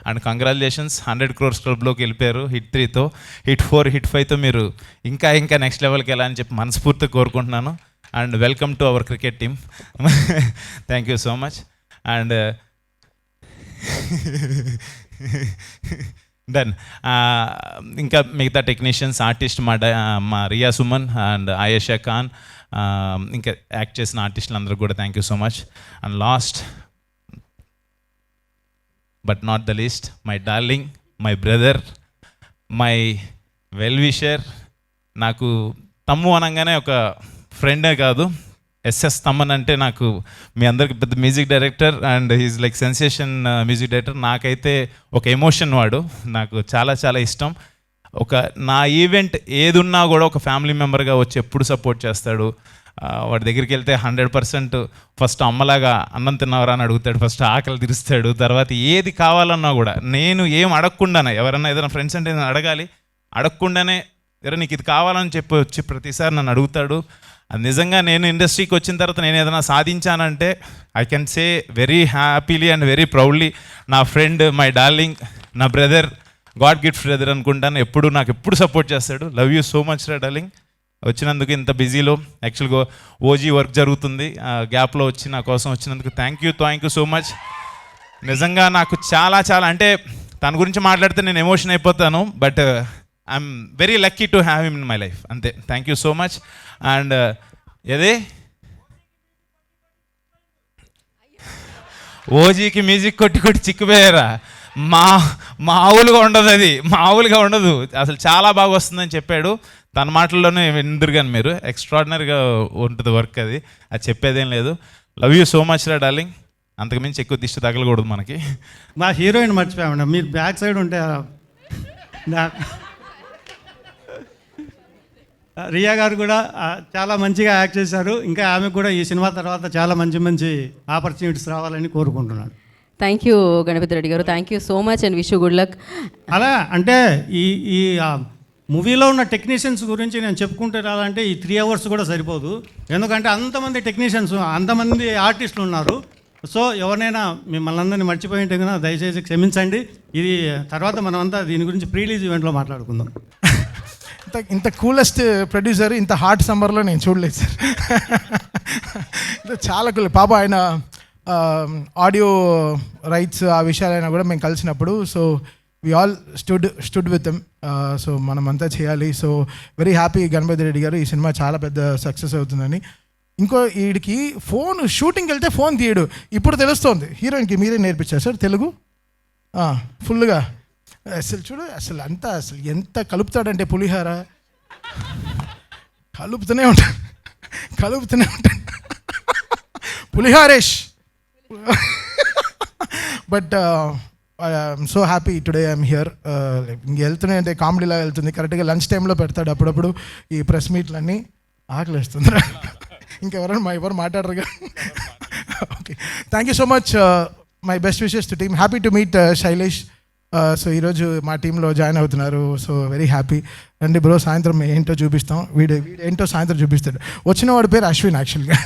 And congratulations, 100 crores క్లబ్లోకి వెళ్ళిపోయారు hit 3తో. Hit 4, hit 5తో మీరు ఇంకా నెక్స్ట్ లెవెల్కి వెళ్ళాలని చెప్పి మనస్ఫూర్తిగా కోరుకుంటున్నాను. And welcome to our cricket team. Thank you so much. And done. ఇంకా మిగతా టెక్నీషియన్స్, ఆర్టిస్ట్ మా రియా సుమన్ అండ్ ఆయేషా ఖాన్, ఇంకా యాక్ట్ చేసిన ఆర్టిస్టులు అందరూ కూడా thank you so much. And last but not the least, my darling, my brother, my well wisher. నాకు తమ్ము అనగానే ఒక ఫ్రెండే కాదు, ఎస్ఎస్ తమ్మన్ అంటే నాకు మీ అందరికి పెద్ద music director and he's like sensation music director. నాకైతే ఒక ఎమోషన్ వాడు, నాకు చాలా ఇష్టం. నా ఈవెంట్ ఏది ఉన్నా కూడా ఒక ఫ్యామిలీ మెంబర్గా వచ్చి ఎప్పుడు సపోర్ట్ చేస్తాడు. వాడి దగ్గరికి వెళ్తే 100% ఫస్ట్ అమ్మలాగా అన్నం తిన్నవరా అని అడుగుతాడు, ఫస్ట్ ఆకలి తీరుస్తాడు, తర్వాత ఏది కావాలన్నా కూడా నేను ఏం అడగకుండానే, ఎవరన్నా ఏదైనా ఫ్రెండ్స్ అంటే నేను అడగకుండానే ఎవరైనా నీకు ఇది కావాలని చెప్పి వచ్చి ప్రతిసారి నన్ను అడుగుతాడు. అది నిజంగా నేను ఇండస్ట్రీకి వచ్చిన తర్వాత నేను ఏదైనా సాధించానంటే I can say very happily and very proudly నా ఫ్రెండ్, మై డార్లింగ్, నా బ్రదర్, గాడ్ గిఫ్ట్ బ్రదర్ అనుకుంటాను. నాకు ఎప్పుడు సపోర్ట్ చేస్తాడు. లవ్ యూ సో మచ్ రా డార్లింగ్. వచ్చినందుకు ఇంత బిజీలో యాక్చువల్గా ఓజీ వర్క్ జరుగుతుంది, గ్యాప్లో వచ్చి నా కోసం వచ్చినందుకు థ్యాంక్ యూ సో మచ్. నిజంగా నాకు చాలా అంటే తన గురించి మాట్లాడితే నేను ఎమోషన్ అయిపోతాను, but I'm very lucky to have him in my life, అంతే. Thank you so much. And ఏదే ఓజీకి మ్యూజిక్ కొట్టి చిక్కుపోయారా? మామూలుగా ఉండదు అసలు, చాలా బాగా వస్తుందని చెప్పాడు. తన మాటల్లోనే విందురు కానీ మీరు, ఎక్స్ట్రాడినరీగా ఉంటుంది వర్క్, అది చెప్పేదేం లేదు. లవ్ యూ సో మచ్ రా డార్లింగ్. అంతకుమించి ఎక్కువ దిష్టి తగలకూడదు మనకి. మా హీరోయిన్ మర్చిపోయామండి, మీరు బ్యాక్ సైడ్ ఉంటే రియా గారు కూడా చాలా మంచిగా యాక్ట్ చేశారు. ఇంకా ఆమెకు కూడా ఈ సినిమా తర్వాత చాలా మంచి ఆపర్చునిటీస్ రావాలని కోరుకుంటున్నాను. థ్యాంక్ యూ గణపతి రెడ్డి గారు, thank you so much and wish you good luck. అలా అంటే ఈ మూవీలో ఉన్న టెక్నీషియన్స్ గురించి నేను చెప్పుకుంటూ రావాలంటే ఈ 3 hours కూడా సరిపోదు. ఎందుకంటే అంతమంది టెక్నీషియన్స్, అంతమంది ఆర్టిస్టులు ఉన్నారు. సో ఎవరినైనా మిమ్మల్ని అందరినీ మర్చిపోయి ఉంటే కనుక దయచేసి క్షమించండి. ఇది తర్వాత మనమంతా దీని గురించి ప్రీలీజ్ ఈవెంట్లో మాట్లాడుకుందాం. ఇంత కూలెస్ట్ ప్రొడ్యూసర్ ఇంత హాట్ సమ్మర్లో నేను చూడలేదు సార్. చాలా కూల్ పాప. ఆయన ఆడియో రైట్స్ ఆ విషయాలైనా కూడా మేము కలిసినప్పుడు, so we all stood with them. So మనమంతా చేయాలి. So very happy Ganapathi Reddy గారు, ఈ సినిమా చాలా పెద్ద సక్సెస్ అవుతుందని. ఇంకో వీడికి ఫోన్ షూటింగ్కి వెళ్తే ఫోన్ తీయడు, ఇప్పుడు తెలుస్తోంది. హీరోయిన్కి మీరే నేర్పించారు సార్ తెలుగు ఫుల్గా. అసలు చూడు, అసలు ఎంత కలుపుతాడంటే పులిహార కలుపుతూనే ఉంటాడు పులిహారేష్. But I'm so happy today I'm here. ఇంక వెళ్తున్నాయి అంటే కామెడీలా వెళ్తుంది. కరెక్ట్గా లంచ్ టైంలో పెడతాడు అప్పుడప్పుడు ఈ ప్రెస్ మీట్లన్నీ. ఆకలిస్తుంది. ఇంకెవరైనా ఎవరు మాట్లాడరుగా. Okay, thank you so much. My best wishes to team. Happy to meet Shailesh. So ఈరోజు మా టీంలో జాయిన్ అవుతున్నారు. So very happy. రండి బ్రో, సాయంత్రం ఏంటో చూపిస్తాం. వీడు ఏంటో సాయంత్రం చూపిస్తాడు. వచ్చిన వాడి పేరు అశ్విన్ యాక్చువల్గా.